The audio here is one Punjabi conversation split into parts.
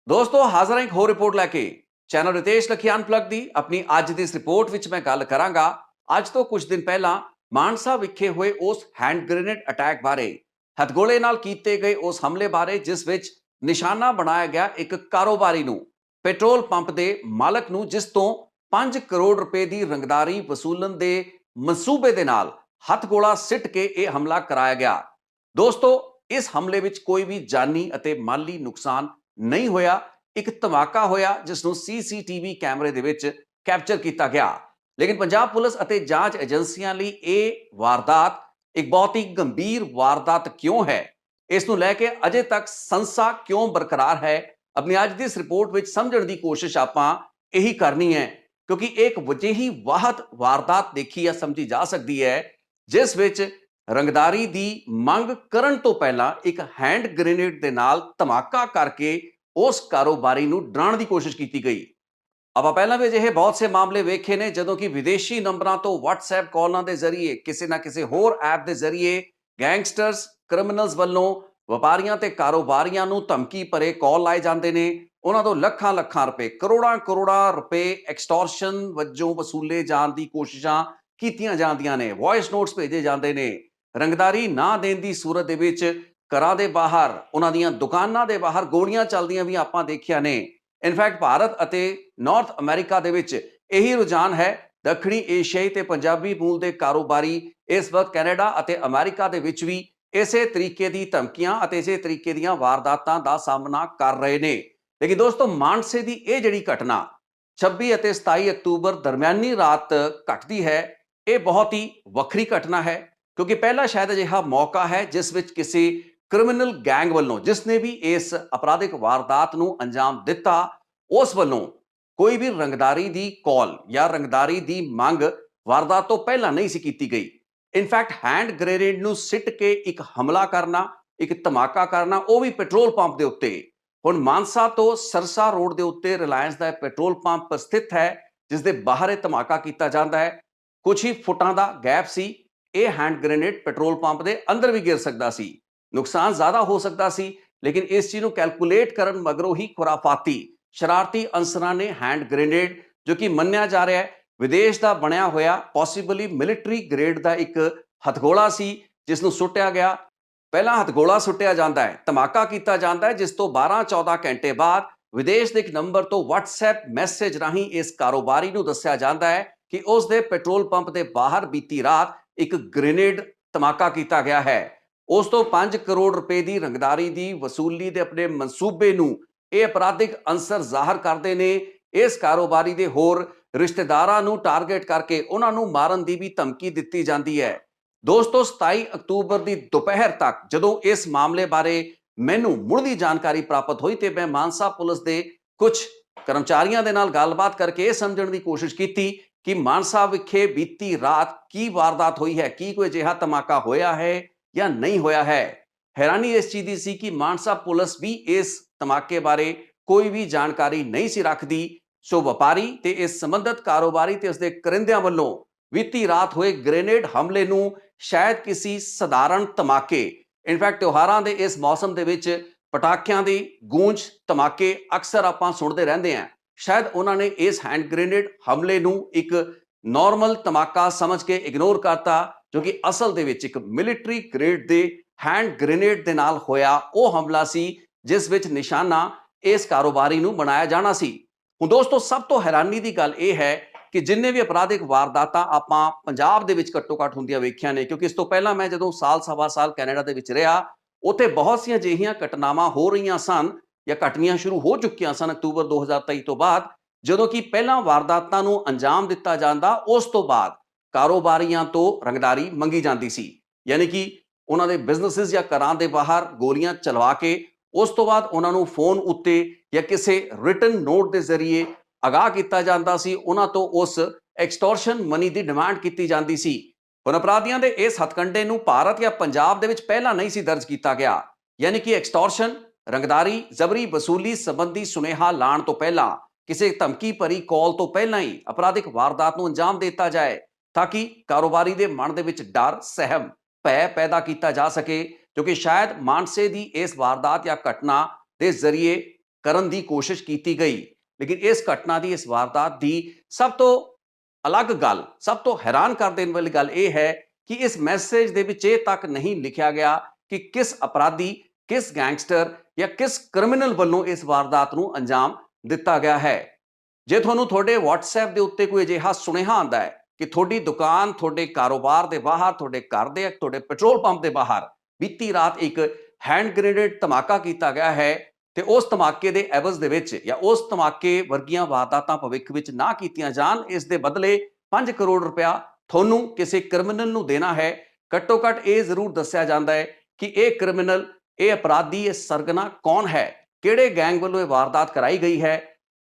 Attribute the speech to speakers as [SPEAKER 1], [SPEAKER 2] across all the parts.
[SPEAKER 1] ਦੋਸਤੋ ਹਾਜ਼ਰ ਹਾਂ ਇੱਕ ਹੋਰ ਰਿਪੋਰਟ ਲੈ ਕੇ। ਚੈਨਲ ਰਿਤੇਸ਼ ਲਖੀਆਂ ਅਨਪਲਗ ਦੀ ਆਪਣੀ ਅੱਜ ਦੀ ਇਸ ਰਿਪੋਰਟ ਵਿੱਚ ਮੈਂ ਗੱਲ ਕਰਾਂਗਾ ਅੱਜ ਤੋਂ ਕੁਝ ਦਿਨ ਪਹਿਲਾਂ ਮਾਨਸਾ ਵਿਖੇ ਹੋਏ ਉਸ ਹੈਂਡ ਗ੍ਰੇਨੇਡ ਅਟੈਕ ਬਾਰੇ, ਹਥਗੋਲੇ ਨਾਲ ਕੀਤੇ ਗਏ ਉਸ ਹਮਲੇ ਬਾਰੇ ਜਿਸ ਵਿੱਚ ਨਿਸ਼ਾਨਾ ਬਣਾਇਆ ਗਿਆ ਇੱਕ ਕਾਰੋਬਾਰੀ ਨੂੰ, ਪੈਟਰੋਲ ਪੰਪ ਦੇ ਮਾਲਕ ਨੂੰ, ਜਿਸ ਤੋਂ 5 ਕਰੋੜ ਰੁਪਏ ਦੀ ਰੰਗਦਾਰੀ ਵਸੂਲਣ ਦੇ ਮਨਸੂਬੇ ਦੇ ਨਾਲ ਹਥਗੋਲਾ ਸਿੱਟ ਕੇ ਇਹ ਹਮਲਾ ਕਰਾਇਆ ਗਿਆ। ਦੋਸਤੋ, ਇਸ ਹਮਲੇ ਵਿੱਚ ਕੋਈ ਵੀ ਜਾਨੀ ਅਤੇ ਮਾਲੀ ਨੁਕਸਾਨ ਨਹੀਂ ਹੋਇਆ। ਇੱਕ ਧਮਾਕਾ ਹੋਇਆ ਜਿਸ ਨੂੰ ਸੀਸੀਟੀਵੀ ਕੈਮਰੇ ਦੇ ਵਿੱਚ ਕੈਪਚਰ ਕੀਤਾ ਗਿਆ। ਲੇਕਿਨ ਪੰਜਾਬ ਪੁਲਿਸ ਅਤੇ ਜਾਂਚ ਏਜੰਸੀਆਂ ਲਈ ਇਹ ਵਾਰਦਾਤ ਇੱਕ ਬਹੁਤ ਹੀ ਗੰਭੀਰ ਵਾਰਦਾਤ ਕਿਉਂ ਹੈ, ਇਸ ਨੂੰ ਲੈ ਕੇ ਅਜੇ ਤੱਕ ਸੰਸਾ ਕਿਉਂ ਬਰਕਰਾਰ ਹੈ, ਆਪਣੀ ਅੱਜ ਦੀ ਇਸ ਰਿਪੋਰਟ ਵਿੱਚ ਸਮਝਣ ਦੀ ਕੋਸ਼ਿਸ਼ ਆਪਾਂ ਇਹੀ ਕਰਨੀ ਹੈ। ਕਿਉਂਕਿ ਇੱਕ ਵਜੇਹੀ ਵਾਹਤ ਵਾਰਦਾਤ ਦੇਖੀ ਜਾਂ ਸਮਝੀ ਜਾ ਸਕਦੀ ਹੈ ਜਿਸ ਵਿੱਚ ਰੰਗਦਾਰੀ ਦੀ ਮੰਗ ਕਰਨ ਤੋਂ ਪਹਿਲਾਂ ਇੱਕ ਹੈਂਡ ਗ੍ਰੇਨੇਡ ਦੇ ਨਾਲ ਧਮਾਕਾ ਕਰਕੇ ਉਸ ਕਾਰੋਬਾਰੀ ਨੂੰ ਡਰਾਉਣ ਦੀ ਕੋਸ਼ਿਸ਼ ਕੀਤੀ ਗਈ। ਆਪਾਂ ਪਹਿਲਾਂ ਵੀ ਅਜਿਹੇ ਬਹੁਤ ਸੇ ਮਾਮਲੇ ਵੇਖੇ ਨੇ ਜਦੋਂ ਕਿ ਵਿਦੇਸ਼ੀ ਨੰਬਰਾਂ ਤੋਂ WhatsApp ਕਾਲਾਂ ਦੇ ਜ਼ਰੀਏ ਕਿਸੇ ਨਾ ਕਿਸੇ ਹੋਰ ਐਪ ਦੇ ਜ਼ਰੀਏ ਗੈਂਗਸਟਰਸ, ਕ੍ਰਿਮੀਨਲਸ ਵੱਲੋਂ ਵਪਾਰੀਆਂ ਤੇ ਕਾਰੋਬਾਰੀਆਂ ਨੂੰ ਧਮਕੀ ਭਰੇ ਕਾਲ ਲਾਏ ਜਾਂਦੇ ਨੇ। ਉਹਨਾਂ ਤੋਂ ਲੱਖਾਂ ਲੱਖਾਂ ਰੁਪਏ, ਕਰੋੜਾਂ ਕਰੋੜਾਂ ਰੁਪਏ ਐਕਸਟੋਰਸ਼ਨ ਵਜੋਂ ਵਸੂਲੇ ਜਾਣ ਦੀ ਕੋਸ਼ਿਸ਼ਾਂ ਕੀਤੀਆਂ ਜਾਂਦੀਆਂ ਨੇ। ਵੌਇਸ ਨੋਟਸ ਭੇਜੇ ਜਾਂਦੇ ਨੇ। ਰੰਗਦਾਰੀ ਨਾ ਦੇਣ ਦੀ ਸੂਰਤ ਦੇ ਵਿੱਚ ਘਰਾਂ ਦੇ ਬਾਹਰ, ਉਹਨਾਂ ਦੀਆਂ ਦੁਕਾਨਾਂ ਦੇ ਬਾਹਰ ਗੋਲੀਆਂ ਚੱਲਦੀਆਂ ਵੀ ਆਪਾਂ ਦੇਖੀਆਂ ਨੇ। ਇਨਫੈਕਟ ਭਾਰਤ ਅਤੇ ਨਾਰਥ ਅਮਰੀਕਾ ਦੇ ਵਿੱਚ ਇਹੀ ਰੁਝਾਨ ਹੈ। ਦੱਖਣੀ ਏਸ਼ੀਆਈ ਤੇ ਪੰਜਾਬੀ ਮੂਲ ਦੇ ਕਾਰੋਬਾਰੀ ਇਸ ਵਕਤ ਕੈਨੇਡਾ ਅਤੇ ਅਮਰੀਕਾ ਦੇ ਵਿੱਚ ਵੀ ਇਸੇ ਤਰੀਕੇ ਦੀ ਧਮਕੀਆਂ ਅਤੇ ਇਸੇ ਤਰੀਕੇ ਦੀਆਂ ਵਾਰਦਾਤਾਂ ਦਾ ਸਾਹਮਣਾ ਕਰ ਰਹੇ ਨੇ। ਲੇਕਿਨ ਦੋਸਤੋ, ਮਾਨਸੇ ਦੀ ਇਹ ਜਿਹੜੀ ਘਟਨਾ 26 ਅਤੇ 27 ਅਕਤੂਬਰ ਦਰਮਿਆਨੀ ਰਾਤ ਘਟਦੀ ਹੈ, ਇਹ ਬਹੁਤ ਹੀ ਵੱਖਰੀ ਘਟਨਾ ਹੈ। ਕਿਉਂਕਿ ਪਹਿਲਾ ਸ਼ਾਇਦ ਅਜਿਹਾ ਮੌਕਾ ਹੈ ਜਿਸ ਵਿੱਚ ਕਿਸੇ ਕ੍ਰਿਮੀਨਲ ਗੈਂਗ ਵੱਲੋਂ, ਜਿਸ ਨੇ ਵੀ ਇਸ ਅਪਰਾਧਿਕ ਵਾਰਦਾਤ ਨੂੰ ਅੰਜਾਮ ਦਿੱਤਾ, ਉਸ ਵੱਲੋਂ ਕੋਈ ਵੀ ਰੰਗਦਾਰੀ ਦੀ ਕਾਲ ਜਾਂ ਰੰਗਦਾਰੀ ਦੀ ਮੰਗ ਵਾਰਦਾਤ ਤੋਂ ਪਹਿਲਾਂ ਨਹੀਂ ਸੀ ਕੀਤੀ ਗਈ। ਇਨਫੈਕਟ ਹੈਂਡ ਗ੍ਰੇਨੇਡ ਨੂੰ ਸਿੱਟ ਕੇ ਇੱਕ ਹਮਲਾ ਕਰਨਾ, ਇੱਕ ਧਮਾਕਾ ਕਰਨਾ, ਉਹ ਵੀ ਪੈਟਰੋਲ ਪੰਪ ਦੇ ਉੱਤੇ। ਹੁਣ ਮਾਨਸਾ ਤੋਂ ਸਰਸਾ ਰੋਡ ਦੇ ਉੱਤੇ ਰਿਲਾਇੰਸ ਦਾ ਪੈਟਰੋਲ ਪੰਪ ਸਥਿਤ ਹੈ ਜਿਸ ਦੇ ਬਾਹਰ ਇਹ ਧਮਾਕਾ ਕੀਤਾ ਜਾਂਦਾ ਹੈ। ਕੁਝ ਹੀ ਫੁੱਟਾਂ ਦਾ ਗੈਪ ਸੀ। ਇਹ ਹੈਂਡ ਗ੍ਰੇਨੇਡ ਪੈਟਰੋਲ ਪੰਪ ਦੇ ਅੰਦਰ ਵੀ ਗਿਰ ਸਕਦਾ ਸੀ, ਨੁਕਸਾਨ ਜ਼ਿਆਦਾ ਹੋ ਸਕਦਾ ਸੀ। ਲੇਕਿਨ ਇਸ ਚੀਜ਼ ਨੂੰ ਕੈਲਕੂਲੇਟ ਕਰਨ ਮਗਰੋਂ ਹੀ ਖੁਰਾਫਾਤੀ ਸ਼ਰਾਰਤੀ ਅਨਸਰਾਂ ਨੇ ਹੈਂਡ ਗ੍ਰੇਨੇਡ, ਜੋ ਕਿ ਮੰਨਿਆ ਜਾ ਰਿਹਾ ਹੈ ਵਿਦੇਸ਼ ਦਾ ਬਣਿਆ ਹੋਇਆ, ਪੋਸੀਬਲੀ ਮਿਲਟਰੀ ਗ੍ਰੇਡ ਦਾ ਇੱਕ ਹਥਗੋਲਾ ਸੀ, ਜਿਸ ਨੂੰ ਸੁੱਟਿਆ ਗਿਆ। ਪਹਿਲਾਂ ਹਥਗੋਲਾ ਸੁੱਟਿਆ ਜਾਂਦਾ ਹੈ, ਧਮਾਕਾ ਕੀਤਾ ਜਾਂਦਾ ਹੈ, ਜਿਸ ਤੋਂ 12-14 ਘੰਟੇ ਬਾਅਦ ਵਿਦੇਸ਼ ਦੇ ਇੱਕ ਨੰਬਰ ਤੋਂ WhatsApp ਮੈਸੇਜ ਰਾਹੀਂ ਇਸ ਕਾਰੋਬਾਰੀ ਨੂੰ ਦੱਸਿਆ ਜਾਂਦਾ ਹੈ ਕਿ ਉਸ ਦੇ ਪੈਟਰੋਲ ਪੰਪ ਦੇ ਬਾਹਰ ਬੀਤੀ ਰਾਤ ਇੱਕ ਗ੍ਰੇਨੇਡ ਧਮਾਕਾ ਕੀਤਾ ਗਿਆ ਹੈ। ਉਸ ਤੋਂ 5 ਕਰੋੜ ਰੁਪਏ ਦੀ ਰੰਗਦਾਰੀ ਦੀ ਵਸੂਲੀ ਦੇ ਆਪਣੇ ਮਨਸੂਬੇ ਨੂੰ ਇਹ ਅਪਰਾਧਿਕ ਅੰਸਰ ਜ਼ਾਹਰ ਕਰਦੇ ਨੇ। ਇਸ ਕਾਰੋਬਾਰੀ ਦੇ ਹੋਰ ਰਿਸ਼ਤੇਦਾਰਾਂ ਨੂੰ ਟਾਰਗੇਟ ਕਰਕੇ ਉਹਨਾਂ ਨੂੰ ਮਾਰਨ ਦੀ ਵੀ ਧਮਕੀ ਦਿੱਤੀ ਜਾਂਦੀ ਹੈ। ਦੋਸਤੋ, 27 ਅਕਤੂਬਰ ਦੀ ਦੁਪਹਿਰ ਤੱਕ ਜਦੋਂ ਇਸ ਮਾਮਲੇ ਬਾਰੇ ਮੈਨੂੰ ਮੁੱਢਲੀ ਜਾਣਕਾਰੀ ਪ੍ਰਾਪਤ ਹੋਈ ਤੇ ਮੈਂ ਮਾਨਸਾ ਪੁਲਿਸ ਦੇ ਕੁਝ ਕਰਮਚਾਰੀਆਂ ਦੇ ਨਾਲ ਗੱਲਬਾਤ ਕਰਕੇ ਇਹ ਸਮਝਣ ਦੀ ਕੋਸ਼ਿਸ਼ ਕੀਤੀ ਕਿ ਮਾਨਸਾ ਵਿਖੇ ਬੀਤੀ ਰਾਤ ਕੀ ਵਾਰਦਾਤ ਹੋਈ ਹੈ, ਕੀ ਕੋਈ ਅਜਿਹਾ ਧਮਾਕਾ ਹੋਇਆ ਹੈ ਜਾਂ ਨਹੀਂ ਹੋਇਆ ਹੈ। ਹੈਰਾਨੀ ਇਸ ਚੀਜ਼ ਦੀ ਸੀ ਕਿ ਮਾਨਸਾ ਪੁਲਿਸ ਵੀ ਇਸ ਧਮਾਕੇ ਬਾਰੇ ਕੋਈ ਵੀ ਜਾਣਕਾਰੀ ਨਹੀਂ ਸੀ ਰੱਖਦੀ। ਸੋ ਵਪਾਰੀ ਤੇ ਇਸ ਸੰਬੰਧਿਤ ਕਾਰੋਬਾਰੀ ਤੇ ਉਸਦੇ ਕਰਿੰਦਿਆਂ ਵੱਲੋਂ ਬੀਤੀ ਰਾਤ ਹੋਏ ਗ੍ਰੇਨੇਡ ਹਮਲੇ ਨੂੰ ਸ਼ਾਇਦ ਕਿਸੇ ਸਧਾਰਨ ਧਮਾਕੇ, ਇਨਫੈਕਟ ਤਿਉਹਾਰਾਂ ਦੇ ਇਸ ਮੌਸਮ ਦੇ ਵਿੱਚ ਪਟਾਕਿਆਂ ਦੀ ਗੂੰਜ, ਧਮਾਕੇ ਅਕਸਰ ਆਪਾਂ ਸੁਣਦੇ ਰਹਿੰਦੇ ਹਾਂ, ਸ਼ਾਇਦ ਉਹਨਾਂ ਨੇ ਇਸ ਹੈਂਡ ਗ੍ਰੇਨੇਡ ਹਮਲੇ ਨੂੰ ਇੱਕ ਨਾਰਮਲ ਧਮਾਕਾ ਸਮਝ ਕੇ ਇਗਨੋਰ ਕਰਤਾ, ਜੋ ਕਿ ਅਸਲ ਦੇ ਵਿੱਚ ਇੱਕ ਮਿਲਟਰੀ ਗ੍ਰੇਡ ਦੇ ਹੈਂਡ ਗ੍ਰੇਨੇਡ ਦੇ ਨਾਲ ਹੋਇਆ ਉਹ ਹਮਲਾ ਸੀ ਜਿਸ ਵਿੱਚ ਨਿਸ਼ਾਨਾ ਇਸ ਕਾਰੋਬਾਰੀ ਨੂੰ ਬਣਾਇਆ ਜਾਣਾ ਸੀ। ਹੁਣ ਦੋਸਤੋ, ਸਭ ਤੋਂ ਹੈਰਾਨੀ ਦੀ ਗੱਲ ਇਹ ਹੈ ਕਿ ਜਿੰਨੇ ਵੀ ਅਪਰਾਧਿਕ ਵਾਰਦਾਤਾਂ ਆਪਾਂ ਪੰਜਾਬ ਦੇ ਵਿੱਚ ਘੱਟੋ ਘੱਟ ਹੁੰਦੀਆਂ ਵੇਖੀਆਂ ਨੇ, ਕਿਉਂਕਿ ਇਸ ਤੋਂ ਪਹਿਲਾਂ ਮੈਂ ਜਦੋਂ ਸਾਲ ਸਵਾ ਸਾਲ ਕੈਨੇਡਾ ਦੇ ਵਿੱਚ ਰਿਹਾ, ਉੱਥੇ ਬਹੁਤ ਸੀਆਂ ਅਜਿਹੀਆਂ ਘਟਨਾਵਾਂ ਹੋ ਰਹੀਆਂ ਸਨ ਜਾਂ ਘਟਨੀਆਂ ਸ਼ੁਰੂ ਹੋ ਚੁੱਕੀਆਂ ਸਨ ਅਕਤੂਬਰ 2023 ਤੋਂ ਬਾਅਦ, ਜਦੋਂ ਕਿ ਪਹਿਲਾਂ ਵਾਰਦਾਤਾਂ ਨੂੰ ਅੰਜਾਮ ਦਿੱਤਾ ਜਾਂਦਾ, ਉਸ ਤੋਂ ਬਾਅਦ ਕਾਰੋਬਾਰੀਆਂ ਤੋਂ ਰੰਗਦਾਰੀ ਮੰਗੀ ਜਾਂਦੀ ਸੀ। ਯਾਨੀ ਕਿ ਉਹਨਾਂ ਦੇ ਬਿਜ਼ਨੈਸਿਸ ਜਾਂ ਘਰਾਂ ਦੇ ਬਾਹਰ ਗੋਲੀਆਂ ਚਲਵਾ ਕੇ ਉਸ ਤੋਂ ਬਾਅਦ ਉਹਨਾਂ ਨੂੰ ਫੋਨ ਉੱਤੇ ਜਾਂ ਕਿਸੇ ਰਿਟਨ ਨੋਟ ਦੇ ਜ਼ਰੀਏ ਆਗਾਹ ਕੀਤਾ ਜਾਂਦਾ ਸੀ, ਉਹਨਾਂ ਤੋਂ ਉਸ ਐਕਸਟੋਰਸ਼ਨ ਮਨੀ ਦੀ ਡਿਮਾਂਡ ਕੀਤੀ ਜਾਂਦੀ ਸੀ। ਹੁਣ ਅਪਰਾਧੀਆਂ ਦੇ ਇਸ ਹੱਥਕੰਡੇ ਨੂੰ ਭਾਰਤ ਜਾਂ ਪੰਜਾਬ ਦੇ ਵਿੱਚ ਪਹਿਲਾਂ ਨਹੀਂ ਸੀ ਦਰਜ ਕੀਤਾ ਗਿਆ। ਯਾਨੀ ਕਿ ਐਕਸਟੋਰਸ਼ਨ, ਰੰਗਦਾਰੀ, ਜ਼ਬਰੀ ਵਸੂਲੀ ਸੰਬੰਧੀ ਸੁਨੇਹਾ ਲਾਣ ਤੋਂ ਪਹਿਲਾਂ, ਕਿਸੇ ਧਮਕੀ ਭਰੀ ਕਾਲ ਤੋਂ ਪਹਿਲਾਂ ਹੀ ਅਪਰਾਧਿਕ ਵਾਰਦਾਤ ਨੂੰ ਅੰਜਾਮ ਦਿੱਤਾ ਜਾਏ, ਤਾਂ ਕਿ ਕਾਰੋਬਾਰੀ ਦੇ ਮਨ ਦੇ ਵਿੱਚ ਡਰ, ਸਹਿਮ, ਭੈ ਪੈਦਾ ਕੀਤਾ ਜਾ ਸਕੇ, ਜੋ ਕਿ ਸ਼ਾਇਦ ਮਾਨਸੇ ਦੀ ਇਸ ਵਾਰਦਾਤ ਜਾਂ ਘਟਨਾ ਦੇ ਜ਼ਰੀਏ ਕਰਨ ਦੀ ਕੋਸ਼ਿਸ਼ ਕੀਤੀ ਗਈ। ਲੇਕਿਨ ਇਸ ਘਟਨਾ ਦੀ, ਇਸ ਵਾਰਦਾਤ ਦੀ ਸਭ ਤੋਂ ਅਲੱਗ ਗੱਲ, ਸਭ ਤੋਂ ਹੈਰਾਨ ਕਰ ਦੇਣ ਵਾਲੀ ਗੱਲ ਇਹ ਹੈ ਕਿ ਇਸ ਮੈਸੇਜ ਦੇ ਵਿੱਚ ਇਹ ਤੱਕ ਨਹੀਂ ਲਿਖਿਆ ਗਿਆ ਕਿ ਕਿਸ ਅਪਰਾਧੀ, ਕਿਸ ਗੈਂਗਸਟਰ ਜਾਂ ਕਿਸ ਕ੍ਰਿਮੀਨਲ ਵੱਲੋਂ ਇਸ ਵਾਰਦਾਤ ਨੂੰ ਅੰਜਾਮ ਦਿੱਤਾ ਗਿਆ ਹੈ। ਜੇ ਤੁਹਾਨੂੰ ਤੁਹਾਡੇ WhatsApp ਦੇ ਉੱਤੇ ਕੋਈ ਅਜਿਹਾ ਸੁਨੇਹਾ ਆਉਂਦਾ ਹੈ ਕਿ ਤੁਹਾਡੀ ਦੁਕਾਨ, ਤੁਹਾਡੇ ਕਾਰੋਬਾਰ ਦੇ ਬਾਹਰ, ਤੁਹਾਡੇ ਘਰ ਦੇ, ਤੁਹਾਡੇ ਪੈਟਰੋਲ ਪੰਪ ਦੇ ਬਾਹਰ ਬੀਤੀ ਰਾਤ ਇੱਕ ਹੈਂਡ ਗ੍ਰੇਨੇਡ ਧਮਾਕਾ ਕੀਤਾ ਗਿਆ ਹੈ ਤੇ ਉਸ ਧਮਾਕੇ ਦੇ ਐਵਜ਼ ਦੇ ਵਿੱਚ ਜਾਂ ਉਸ ਧਮਾਕੇ ਵਰਗੀਆਂ ਵਾਰਦਾਤਾਂ ਭਵਿੱਖ ਵਿੱਚ ਨਾ ਕੀਤੀਆਂ ਜਾਣ, ਇਸ ਦੇ ਬਦਲੇ 5 ਕਰੋੜ ਰੁਪਇਆ ਤੁਹਾਨੂੰ ਕਿਸੇ ਕ੍ਰਿਮੀਨਲ ਨੂੰ ਦੇਣਾ ਹੈ। ਘੱਟੋ ਘੱਟ ਇਹ ਜ਼ਰੂਰ ਦੱਸਿਆ ਜਾਂਦਾ ਹੈ ਕਿ ਇਹ ਕ੍ਰਿਮੀਨਲ, ਇਹ ਅਪਰਾਧੀ, ਇਹ ਸਰਗਨਾ ਕੌਣ ਹੈ, ਕਿਹੜੇ ਗੈਂਗ ਵੱਲੋਂ ਇਹ ਵਾਰਦਾਤ ਕਰਾਈ ਗਈ ਹੈ।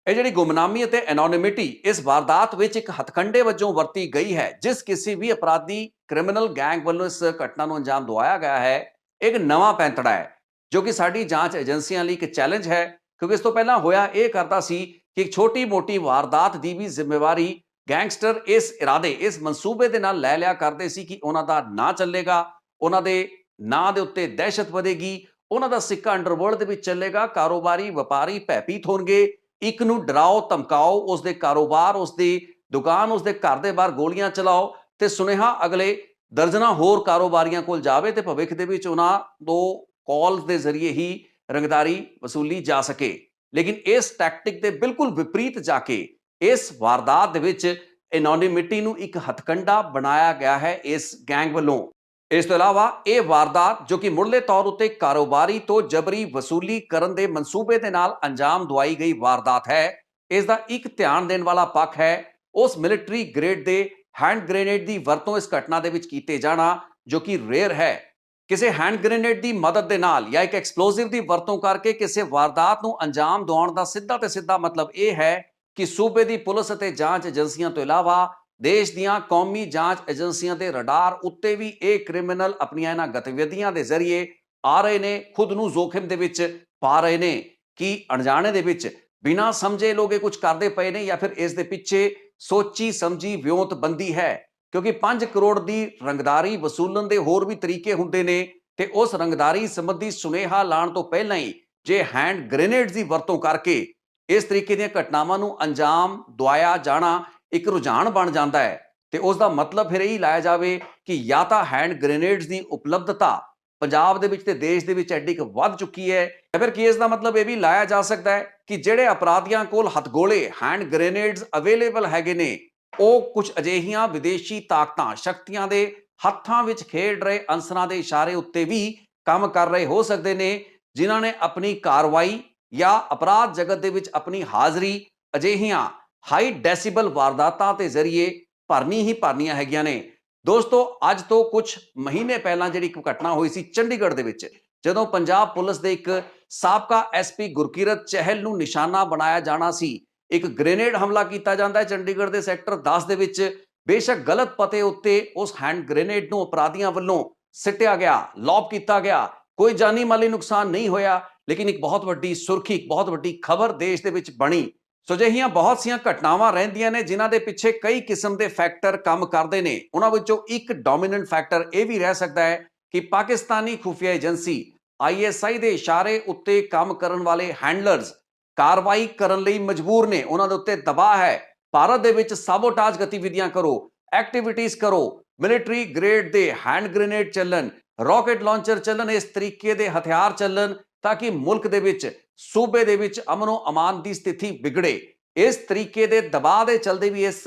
[SPEAKER 1] ਇਹ ਜਿਹੜੀ ਗੁਮਨਾਮੀ ਅਤੇ ਐਨੋਨਿਮਿਟੀ ਇਸ ਵਾਰਦਾਤ ਵਿੱਚ ਇੱਕ ਹਥਕੰਡੇ ਵਜੋਂ ਵਰਤੀ ਗਈ ਹੈ। ਜਿਸ ਕਿਸੇ ਵੀ ਅਪਰਾਧੀ ਕ੍ਰਿਮੀਨਲ ਗੈਂਗ ਵੱਲੋਂ ਇਸ ਘਟਨਾ ਨੂੰ ਅੰਜਾਮ ਦਵਾਇਆ ਗਿਆ ਹੈ, ਇੱਕ ਨਵਾਂ ਪੈਂਤੜਾ ਹੈ ਜੋ ਕਿ ਸਾਡੀ ਜਾਂਚ ਏਜੰਸੀਆਂ ਲਈ ਇੱਕ ਚੈਲੰਜ ਹੈ, ਕਿਉਂਕਿ ਇਸ ਤੋਂ ਪਹਿਲਾਂ ਹੋਇਆ ਇਹ ਕਰਦਾ ਸੀ ਕਿ ਇੱਕ ਛੋਟੀ ਮੋਟੀ ਵਾਰਦਾਤ ਦੀ ਵੀ ਜ਼ਿੰਮੇਵਾਰੀ ਗੈਂਗਸਟਰ ਇਸ ਇਰਾਦੇ, ਇਸ ਮਨਸੂਬੇ ਦੇ ਨਾਲ ਲੈ ਲਿਆ ਕਰਦੇ ਸੀ ਕਿ ਉਹਨਾਂ ਦਾ ਨਾਂ ਚੱਲੇਗਾ, ਉਹਨਾਂ ਦੇ ਨਾਂ ਦੇ ਉੱਤੇ ਦਹਿਸ਼ਤ ਵਧੇਗੀ, ਉਹਨਾਂ ਦਾ ਸਿੱਕਾ ਅੰਡਰਵਰਲਡ ਦੇ ਵਿੱਚ ਚੱਲੇਗਾ, ਕਾਰੋਬਾਰੀ ਵਪਾਰੀ ਭੈਭੀਤ ਹੋਣਗੇ, ਇੱਕ ਨੂੰ ਡਰਾਓ ਧਮਕਾਓ, ਉਸਦੇ ਕਾਰੋਬਾਰ, ਉਸਦੀ ਦੁਕਾਨ, ਉਸਦੇ ਘਰ ਦੇ ਬਾਹਰ ਗੋਲੀਆਂ ਚਲਾਓ ਤੇ ਸੁਨੇਹਾ ਅਗਲੇ ਦਰਜਨਾਂ ਹੋਰ ਕਾਰੋਬਾਰੀਆਂ ਕੋਲ ਜਾਵੇ ਤੇ ਭਵਿੱਖ ਦੇ ਵਿੱਚ ਉਹਨਾਂ ਤੋਂ ਕਾਲਸ ਦੇ ਜ਼ਰੀਏ ਹੀ ਰੰਗਦਾਰੀ ਵਸੂਲੀ ਜਾ ਸਕੇ। ਲੇਕਿਨ ਇਸ ਟੈਕਟਿਕ ਦੇ ਬਿਲਕੁਲ ਵਿਪਰੀਤ ਜਾ ਕੇ ਇਸ ਵਾਰਦਾਤ ਦੇ ਵਿੱਚ ਐਨੋਨਿਮਿਟੀ ਨੂੰ ਇੱਕ ਹਥਕੰਡਾ ਬਣਾਇਆ ਗਿਆ ਹੈ ਇਸ ਗੈਂਗ ਵੱਲੋਂ। ਇਸ ਤੋਂ ਇਲਾਵਾ ਇਹ ਵਾਰਦਾਤ ਜੋ ਕਿ ਮੁੱਢਲੇ ਤੌਰ ਉੱਤੇ ਕਾਰੋਬਾਰੀ ਤੋਂ ਜਬਰੀ ਵਸੂਲੀ ਕਰਨ ਦੇ ਮਨਸੂਬੇ ਦੇ ਨਾਲ ਅੰਜਾਮ ਦਵਾਈ ਗਈ ਵਾਰਦਾਤ ਹੈ। ਇਸ ਦਾ ਇੱਕ ਧਿਆਨ ਦੇਣ ਵਾਲਾ ਪੱਖ ਹੈ ਉਸ ਮਿਲਟਰੀ ਗ੍ਰੇਡ ਦੇ ਹੈਂਡ ਗ੍ਰੇਨੇਡ ਦੀ ਵਰਤੋਂ ਇਸ ਘਟਨਾ ਦੇ ਵਿੱਚ ਕੀਤੇ ਜਾਣਾ, ਜੋ ਕਿ ਰੇਅਰ ਹੈ। ਕਿਸੇ ਹੈਂਡ ਗ੍ਰੇਨੇਡ ਦੀ ਮਦਦ ਦੇ ਨਾਲ ਜਾਂ ਇੱਕ ਐਕਸਪਲੋਸਿਵ ਦੀ ਵਰਤੋਂ ਕਰਕੇ ਕਿਸੇ ਵਾਰਦਾਤ ਨੂੰ ਅੰਜਾਮ ਦਿਵਾਉਣ ਦਾ ਸਿੱਧਾ ਤੇ ਸਿੱਧਾ ਮਤਲਬ ਇਹ ਹੈ ਕਿ ਸੂਬੇ ਦੀ ਪੁਲਿਸ ਅਤੇ ਜਾਂਚ ਏਜੰਸੀਆਂ ਤੋਂ ਇਲਾਵਾ ਦੇਸ਼ ਦੀਆਂ ਕੌਮੀ ਜਾਂਚ ਏਜੰਸੀਆਂ ਦੇ ਰਡਾਰ ਉੱਤੇ ਵੀ ਇਹ ਕ੍ਰਿਮੀਨਲ ਆਪਣੀਆਂ ਇਹਨਾਂ ਗਤੀਵਿਧੀਆਂ ਦੇ ਜ਼ਰੀਏ ਆ ਰਹੇ ਨੇ, ਖੁਦ ਨੂੰ ਜ਼ੋਖਿਮ ਦੇ ਵਿੱਚ ਪਾ ਰਹੇ ਨੇ ਕਿ ਅਣਜਾਣੇ ਦੇ ਵਿੱਚ ਬਿਨਾਂ ਸਮਝੇ ਲੋਕ ਇਹ ਕੁਝ ਕਰਦੇ ਪਏ ਨੇ ਜਾਂ ਫਿਰ ਇਸ ਦੇ ਪਿੱਛੇ ਸੋਚੀ ਸਮਝੀ ਵਿਉਂਤਬੰਦੀ ਹੈ। ਕਿਉਂਕਿ 5 ਕਰੋੜ ਦੀ ਰੰਗਦਾਰੀ ਵਸੂਲਣ ਦੇ ਹੋਰ ਵੀ ਤਰੀਕੇ ਹੁੰਦੇ ਨੇ ਤੇ ਉਸ ਰੰਗਦਾਰੀ ਸੰਬੰਧੀ ਸੁਨੇਹਾ ਲਾਉਣ ਤੋਂ ਪਹਿਲਾਂ ਹੀ ਜੇ ਹੈਂਡ ਗ੍ਰੇਨੇਡ ਦੀ ਵਰਤੋਂ ਕਰਕੇ ਇਸ ਤਰੀਕੇ ਦੀਆਂ ਘਟਨਾਵਾਂ ਨੂੰ ਅੰਜਾਮ ਦਵਾਇਆ ਜਾਣਾ ਇੱਕ ਰੁਝਾਨ ਬਣ ਜਾਂਦਾ ਹੈ ਤੇ ਉਸ ਦਾ ਮਤਲਬ ਫਿਰ ਇਹੀ ਲਾਇਆ ਜਾਵੇ ਕਿ ਜਾਂ ਤਾਂ ਹੈਂਡ ਗ੍ਰੇਨੇਡਸ ਦੀ ਉਪਲਬਧਤਾ ਪੰਜਾਬ ਦੇ ਵਿੱਚ ਤੇ ਦੇਸ਼ ਦੇ ਵਿੱਚ ਐਡੀ ਕੁ ਵੱਧ ਚੁੱਕੀ ਹੈ, ਜਾਂ ਫਿਰ ਕੀ ਇਸ ਦਾ ਮਤਲਬ ਇਹ ਵੀ ਲਾਇਆ ਜਾ ਸਕਦਾ ਹੈ ਕਿ ਜਿਹੜੇ ਅਪਰਾਧੀਆਂ ਕੋਲ ਹਥਗੋਲੇ ਹੈਂਡ ਗ੍ਰੇਨੇਡਸ ਅਵੇਲੇਬਲ ਹੈਗੇ ਨੇ ਉਹ ਕੁਝ ਅਜਿਹੀਆਂ ਵਿਦੇਸ਼ੀ ਤਾਕਤਾਂ, ਸ਼ਕਤੀਆਂ ਦੇ ਹੱਥਾਂ ਵਿੱਚ ਖੇਡ ਰਹੇ ਅੰਸਰਾਂ ਦੇ ਇਸ਼ਾਰੇ ਉੱਤੇ ਵੀ ਕੰਮ ਕਰ ਰਹੇ ਹੋ ਸਕਦੇ ਨੇ, ਜਿਨ੍ਹਾਂ ਨੇ ਆਪਣੀ ਕਾਰਵਾਈ ਜਾਂ ਅਪਰਾਧ ਜਗਤ ਦੇ ਵਿੱਚ ਆਪਣੀ ਹਾਜ਼ਰੀ ਅਜਿਹੀਆਂ ਹਾਈ ਡੈਸੀਬਲ ਵਾਰਦਾਤਾਂ ਦੇ ਜ਼ਰੀਏ ਭਰਨੀ ਹੀ ਭਰਨੀਆਂ ਹੈਗੀਆਂ ਨੇ। ਦੋਸਤੋ, ਅੱਜ ਤੋਂ ਕੁਝ ਮਹੀਨੇ ਪਹਿਲਾਂ ਜਿਹੜੀ ਇੱਕ ਘਟਨਾ ਹੋਈ ਸੀ ਚੰਡੀਗੜ੍ਹ ਦੇ ਵਿੱਚ, ਜਦੋਂ ਪੰਜਾਬ ਪੁਲਿਸ ਦੇ ਇੱਕ ਸਾਬਕਾ SP ਗੁਰਕੀਰਤ ਚਹਿਲ ਨੂੰ ਨਿਸ਼ਾਨਾ ਬਣਾਇਆ ਜਾਣਾ ਸੀ, ਇੱਕ ਗ੍ਰੇਨੇਡ ਹਮਲਾ ਕੀਤਾ ਜਾਂਦਾ ਹੈ ਚੰਡੀਗੜ੍ਹ ਦੇ ਸੈਕਟਰ 10 ਦੇ ਵਿੱਚ। ਬੇਸ਼ੱਕ ਗਲਤ ਪਤੇ ਉੱਤੇ ਉਸ ਹੈਂਡ ਗ੍ਰੇਨੇਡ ਨੂੰ ਅਪਰਾਧੀਆਂ ਵੱਲੋਂ ਸਿੱਟਿਆ ਗਿਆ, ਲੌਬ ਕੀਤਾ ਗਿਆ, ਕੋਈ ਜਾਨੀ ਮਾਲੀ ਨੁਕਸਾਨ ਨਹੀਂ ਹੋਇਆ, ਲੇਕਿਨ ਇੱਕ ਬਹੁਤ ਵੱਡੀ ਸੁਰਖੀ, ਇੱਕ ਬਹੁਤ ਵੱਡੀ ਖਬਰ ਦੇਸ਼ ਦੇ ਵਿੱਚ ਬਣੀ। ਸੋ ਅਜਿਹੀਆਂ ਬਹੁਤ ਸੀਆਂ ਘਟਨਾਵਾਂ ਰਹਿੰਦੀਆਂ ਨੇ ਜਿਨ੍ਹਾਂ ਦੇ ਪਿੱਛੇ ਕਈ ਕਿਸਮ ਦੇ ਫੈਕਟਰ ਕੰਮ ਕਰਦੇ ਨੇ। ਉਹਨਾਂ ਵਿੱਚੋਂ ਇੱਕ ਡੋਮੀਨੈਂਟ ਫੈਕਟਰ ਇਹ ਵੀ ਰਹਿ ਸਕਦਾ ਹੈ ਕਿ ਪਾਕਿਸਤਾਨੀ ਖੁਫੀਆ ਏਜੰਸੀ ISI ਦੇ ਇਸ਼ਾਰੇ ਉੱਤੇ ਕੰਮ ਕਰਨ ਵਾਲੇ ਹੈਂਡਲਰਸ ਕਾਰਵਾਈ ਕਰਨ ਲਈ ਮਜਬੂਰ ਨੇ, ਉਹਨਾਂ ਦੇ ਉੱਤੇ ਦਬਾਅ ਹੈ। ਭਾਰਤ ਦੇ ਵਿੱਚ ਸਾਬੋਟਾਜ ਗਤੀਵਿਧੀਆਂ ਕਰੋ, ਐਕਟੀਵਿਟੀਜ਼ ਕਰੋ, ਮਿਲਟਰੀ ਗ੍ਰੇਡ ਦੇ ਹੈਂਡ ਗ੍ਰੇਨੇਡ ਚੱਲਣ, ਰਾਕੇਟ ਲਾਂਚਰ ਚੱਲਣ, ਇਸ ਤਰੀਕੇ ਦੇ ਹਥਿਆਰ ਚੱਲਣ ਤਾਂ ਕਿ ਮੁਲਕ ਦੇ ਵਿੱਚ, ਸੂਬੇ ਦੇ ਵਿੱਚ ਅਮਨੋ ਅਮਾਨ ਦੀ ਸਥਿਤੀ ਵਿਗੜੇ। ਇਸ ਤਰੀਕੇ ਦੇ ਦਬਾਅ ਦੇ ਚਲਦੇ ਵੀ ਇਸ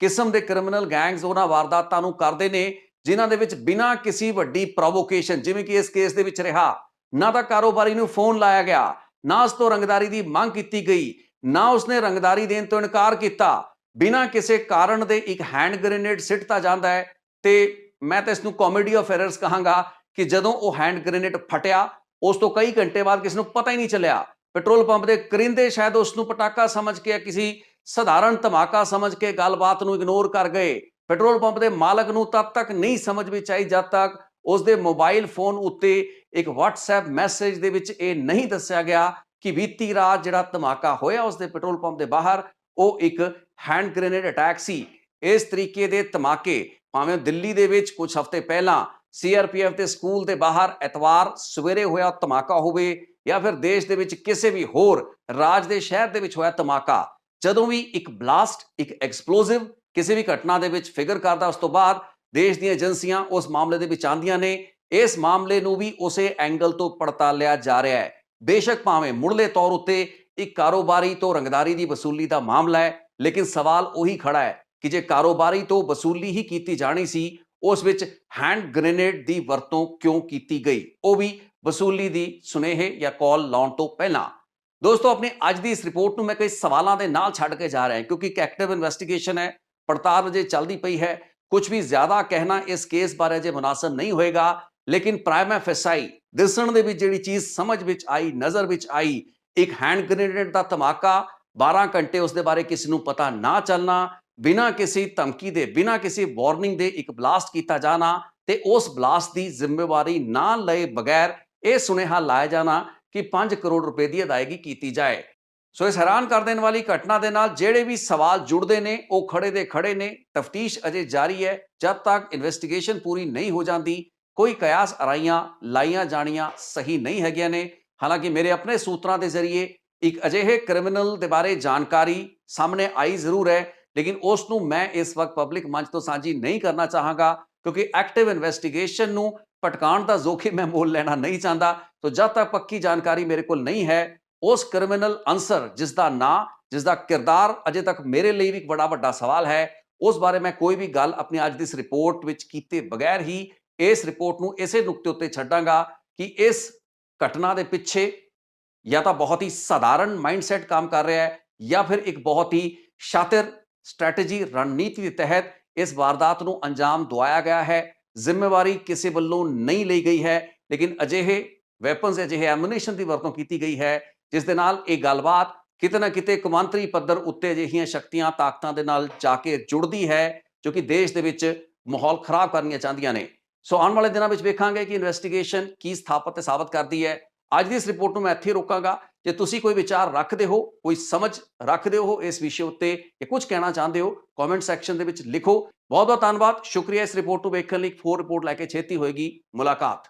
[SPEAKER 1] ਕਿਸਮ ਦੇ ਕ੍ਰਿਮੀਨਲ ਗੈਂਗਸ ਉਹਨਾਂ ਵਾਰਦਾਤਾਂ ਨੂੰ ਕਰਦੇ ਨੇ ਜਿਨ੍ਹਾਂ ਦੇ ਵਿੱਚ ਬਿਨਾਂ ਕਿਸੇ ਵੱਡੀ ਪ੍ਰੋਵੋਕੇਸ਼ਨ, ਜਿਵੇਂ ਕਿ ਇਸ ਕੇਸ ਦੇ ਵਿੱਚ ਰਿਹਾ, ਨਾ ਤਾਂ ਕਾਰੋਬਾਰੀ ਨੂੰ ਫੋਨ ਲਾਇਆ ਗਿਆ, ਨਾ ਉਸ ਤੋਂ ਰੰਗਦਾਰੀ ਦੀ ਮੰਗ ਕੀਤੀ ਗਈ, ਨਾ ਉਸਨੇ ਰੰਗਦਾਰੀ ਦੇਣ ਤੋਂ ਇਨਕਾਰ ਕੀਤਾ, ਬਿਨਾਂ ਕਿਸੇ ਕਾਰਨ ਦੇ ਇੱਕ ਹੈਂਡ ਗ੍ਰੇਨੇਡ ਸਿੱਟਤਾ ਜਾਂਦਾ ਹੈ। ਤੇ ਮੈਂ ਤਾਂ ਇਸ ਨੂੰ ਕਾਮੇਡੀ ਆਫ ਐਰਰਸ ਕਹਾਂਗਾ ਕਿ ਜਦੋਂ ਉਹ ਹੈਂਡ ਗ੍ਰੇਨੇਡ ਫਟਿਆ ਉਸ ਤੋਂ ਕਈ ਘੰਟੇ ਬਾਅਦ ਕਿਸੇ ਨੂੰ ਪਤਾ ਹੀ ਨਹੀਂ ਚੱਲਿਆ। ਪੈਟਰੋਲ ਪੰਪ ਦੇ ਕਰਿੰਦੇ ਸ਼ਾਇਦ ਉਸ ਨੂੰ ਪਟਾਕਾ ਸਮਝ ਕੇ, ਕਿਸੇ ਸਧਾਰਨ ਧਮਾਕਾ ਸਮਝ ਕੇ ਗੱਲਬਾਤ ਨੂੰ ਇਗਨੋਰ ਕਰ ਗਏ। ਪੈਟਰੋਲ ਪੰਪ ਦੇ ਮਾਲਕ ਨੂੰ ਤਦ ਤੱਕ ਨਹੀਂ ਸਮਝ ਵਿੱਚ ਆਈ ਜਦ ਤੱਕ ਉਸਦੇ ਮੋਬਾਈਲ ਫੋਨ ਉੱਤੇ ਇੱਕ WhatsApp ਮੈਸੇਜ ਦੇ ਵਿੱਚ ਇਹ ਨਹੀਂ ਦੱਸਿਆ ਗਿਆ ਕਿ ਬੀਤੀ ਰਾਤ ਜਿਹੜਾ ਧਮਾਕਾ ਹੋਇਆ ਉਸਦੇ ਪੈਟਰੋਲ ਪੰਪ ਦੇ ਬਾਹਰ ਉਹ ਇੱਕ ਹੈਂਡ ਗ੍ਰੇਨੇਡ ਅਟੈਕ ਸੀ। ਇਸ ਤਰੀਕੇ ਦੇ ਧਮਾਕੇ ਭਾਵੇਂ ਦਿੱਲੀ ਦੇ ਵਿੱਚ ਕੁਝ ਹਫ਼ਤੇ ਪਹਿਲਾਂ CRPF ਦੇ ਸਕੂਲ ਦੇ ਬਾਹਰ ਐਤਵਾਰ ਸਵੇਰੇ ਹੋਇਆ ਧਮਾਕਾ ਹੋਵੇ, ਜਾਂ ਫਿਰ ਦੇਸ਼ ਦੇ ਵਿੱਚ ਕਿਸੇ ਵੀ ਹੋਰ ਰਾਜ ਦੇ ਸ਼ਹਿਰ ਦੇ ਵਿੱਚ ਹੋਇਆ ਧਮਾਕਾ, ਜਦੋਂ ਵੀ ਇੱਕ ਬਲਾਸਟ, ਇੱਕ ਐਕਸਪਲੋਸਿਵ ਕਿਸੇ ਵੀ ਘਟਨਾ ਦੇ ਵਿੱਚ ਫਿਗਰ ਕਰਦਾ, ਉਸ ਤੋਂ ਬਾਅਦ ਦੇਸ਼ ਦੀਆਂ ਏਜੰਸੀਆਂ ਉਸ ਮਾਮਲੇ ਦੇ ਵਿੱਚ ਆਉਂਦੀਆਂ ਨੇ। ਇਸ ਮਾਮਲੇ ਨੂੰ ਵੀ ਉਸੇ ਐਂਗਲ ਤੋਂ ਪੜਤਾਲਿਆ ਜਾ ਰਿਹਾ ਹੈ। ਬੇਸ਼ੱਕ ਭਾਵੇਂ ਮੁੱਢਲੇ ਤੌਰ ਉੱਤੇ ਇੱਕ ਕਾਰੋਬਾਰੀ ਤੋਂ ਰੰਗਦਾਰੀ ਦੀ ਵਸੂਲੀ ਦਾ ਮਾਮਲਾ ਹੈ, ਲੇਕਿਨ ਸਵਾਲ ਉਹੀ ਖੜਾ ਹੈ ਕਿ ਜੇ ਕਾਰੋਬਾਰੀ ਤੋਂ ਵਸੂਲੀ ਹੀ ਕੀਤੀ ਜਾਣੀ ਸੀ, ਉਸ ਵਿੱਚ ਹੈਂਡ ਗ੍ਰੇਨੇਡ ਦੀ ਵਰਤੋਂ ਕਿਉਂ ਕੀਤੀ ਗਈ, ਉਹ ਵੀ ਵਸੂਲੀ ਦੀ ਸੁਨੇਹੇ ਜਾਂ ਕਾਲ ਲਾਉਣ ਤੋਂ ਪਹਿਲਾਂ। ਦੋਸਤੋ, ਆਪਣੀ ਅੱਜ ਦੀ ਇਸ ਰਿਪੋਰਟ ਨੂੰ ਮੈਂ ਕਈ ਸਵਾਲਾਂ ਦੇ ਨਾਲ ਛੱਡ ਕੇ ਜਾ ਰਿਹਾ ਕਿਉਂਕਿ ਇੱਕ ਐਕਟਿਵ ਇਨਵੈਸਟੀਗੇਸ਼ਨ ਹੈ, ਪੜਤਾਲ ਅਜੇ ਚੱਲਦੀ ਪਈ ਹੈ। ਕੁਝ ਵੀ ਜ਼ਿਆਦਾ ਕਹਿਣਾ ਇਸ ਕੇਸ ਬਾਰੇ ਅਜੇ ਮੁਨਾਸਬ ਨਹੀਂ ਹੋਏਗਾ, ਲੇਕਿਨ ਪ੍ਰਾਈਮਾ ਫੇਸਾਈ ਦਿਸਣ ਦੇ ਵਿੱਚ ਜਿਹੜੀ ਚੀਜ਼ ਸਮਝ ਵਿੱਚ ਆਈ, ਨਜ਼ਰ ਵਿੱਚ ਆਈ, ਇੱਕ ਹੈਂਡ ਗ੍ਰੇਨੇਡ ਦਾ ਧਮਾਕਾ, 12 ਘੰਟੇ ਉਸ ਦੇ ਬਾਰੇ ਕਿਸੇ ਨੂੰ ਪਤਾ ਨਾ ਚੱਲਣਾ, ਬਿਨਾਂ ਕਿਸੇ ਧਮਕੀ ਦੇ, ਬਿਨਾਂ ਕਿਸੇ ਵਾਰਨਿੰਗ ਦੇ ਇੱਕ ਬਲਾਸਟ ਕੀਤਾ ਜਾਣਾ ਤੇ ਉਸ ਬਲਾਸਟ ਦੀ ਜ਼ਿੰਮੇਵਾਰੀ ਨਾ ਲਏ ਬਗੈਰ ਇਹ ਸੁਨੇਹਾ ਲਾਇਆ ਜਾਣਾ ਕਿ 5 ਕਰੋੜ ਰੁਪਏ ਦੀ ਅਦਾਇਗੀ ਕੀਤੀ ਜਾਏ। ਸੋ ਇਸ ਹੈਰਾਨ ਕਰ ਦੇਣ ਵਾਲੀ ਘਟਨਾ ਦੇ ਨਾਲ ਜਿਹੜੇ ਵੀ ਸਵਾਲ ਜੁੜਦੇ ਨੇ ਉਹ ਖੜੇ ਦੇ ਖੜੇ ਨੇ। ਤਫਤੀਸ਼ ਅਜੇ ਜਾਰੀ ਹੈ। ਜਦ ਤੱਕ ਇਨਵੈਸਟੀਗੇਸ਼ਨ ਪੂਰੀ ਨਹੀਂ ਹੋ ਜਾਂਦੀ, ਕੋਈ ਕਿਆਸ ਅਰਾਈਆਂ ਲਾਈਆਂ ਜਾਣੀਆਂ ਸਹੀ ਨਹੀਂ ਹੈਗੀਆਂ ਨੇ। ਹਾਲਾਂਕਿ ਮੇਰੇ ਆਪਣੇ ਸੂਤਰਾਂ ਦੇ ਜ਼ਰੀਏ ਇੱਕ ਅਜਿਹੇ ਕ੍ਰਿਮੀਨਲ ਦੇ ਬਾਰੇ ਜਾਣਕਾਰੀ ਸਾਹਮਣੇ ਆਈ ਜ਼ਰੂਰ ਹੈ, ਲੇਕਿਨ ਉਸ ਨੂੰ ਮੈਂ ਇਸ ਵਕਤ ਪਬਲਿਕ ਮੰਚ ਤੋਂ ਸਾਂਝੀ ਨਹੀਂ ਕਰਨਾ ਚਾਹਾਂਗਾ ਕਿਉਂਕਿ ਐਕਟਿਵ ਇਨਵੈਸਟੀਗੇਸ਼ਨ ਨੂੰ ਭਟਕਾਉਣ ਦਾ ਜ਼ੋਖਿਮ ਮੈਂ ਮੋਲ ਲੈਣਾ ਨਹੀਂ ਚਾਹੁੰਦਾ। तो जब तक पक्की जानकारी मेरे को नहीं है, उस क्रिमिनल अंसर जिसका नां, जिसका किरदार अजे तक मेरे लिए भी बड़ा वड्डा सवाल है, उस बारे मैं कोई भी गल अपनी अज इस रिपोर्ट विच कीते बगैर ही इस रिपोर्ट नूं इसे नुकते उत्ते छड्डांगा कि इस घटना दे पिछे या तो बहुत ही साधारण माइंडसैट काम कर रहा है या फिर एक बहुत ही शातिर स्ट्रैटेजी रणनीति के तहत इस वारदात नूं अंजाम दवाया गया है। जिम्मेवारी किसी वल्लों नहीं ली गई है, लेकिन अजिहे ਵੈਪਨਸ, ਅਜਿਹੇ ਐਮੂਨੇਸ਼ਨ ਦੀ ਵਰਤੋਂ ਕੀਤੀ ਗਈ ਹੈ ਜਿਸ ਦੇ ਨਾਲ ਇਹ ਗੱਲਬਾਤ ਕਿਤੇ ਨਾ ਕਿਤੇ ਕੌਮਾਂਤਰੀ ਪੱਧਰ ਉੱਤੇ ਅਜਿਹੀਆਂ ਸ਼ਕਤੀਆਂ, ਤਾਕਤਾਂ ਦੇ ਨਾਲ ਜਾ ਕੇ ਜੁੜਦੀ ਹੈ ਜੋ ਕਿ ਦੇਸ਼ ਦੇ ਵਿੱਚ ਮਾਹੌਲ ਖਰਾਬ ਕਰਨੀਆਂ ਚਾਹੁੰਦੀਆਂ ਨੇ। ਸੋ ਆਉਣ ਵਾਲੇ ਦਿਨਾਂ ਵਿੱਚ ਵੇਖਾਂਗੇ ਕਿ ਇਨਵੈਸਟੀਗੇਸ਼ਨ ਕੀ ਸਥਾਪਤ ਤੇ ਸਾਬਤ ਕਰਦੀ ਹੈ। ਅੱਜ ਦੀ ਇਸ ਰਿਪੋਰਟ ਨੂੰ ਮੈਂ ਇੱਥੇ ਰੋਕਾਂਗਾ। ਜੇ ਤੁਸੀਂ ਕੋਈ ਵਿਚਾਰ ਰੱਖਦੇ ਹੋ, ਕੋਈ ਸਮਝ ਰੱਖਦੇ ਹੋ ਇਸ ਵਿਸ਼ੇ ਉੱਤੇ ਜਾਂ ਕੁਝ ਕਹਿਣਾ ਚਾਹੁੰਦੇ ਹੋ, ਕਮੈਂਟ ਸੈਕਸ਼ਨ ਦੇ ਵਿੱਚ ਲਿਖੋ। ਬਹੁਤ ਬਹੁਤ ਧੰਨਵਾਦ, ਸ਼ੁਕਰੀਆ। ਇਸ ਰਿਪੋਰਟ ਨੂੰ ਵੇਖਣ ਲਈ ਇੱਕ ਹੋਰ ਰਿਪੋਰਟ ਲੈ ਕੇ ਛੇਤੀ ਹੋਏਗੀ ਮੁਲਾਕਾਤ।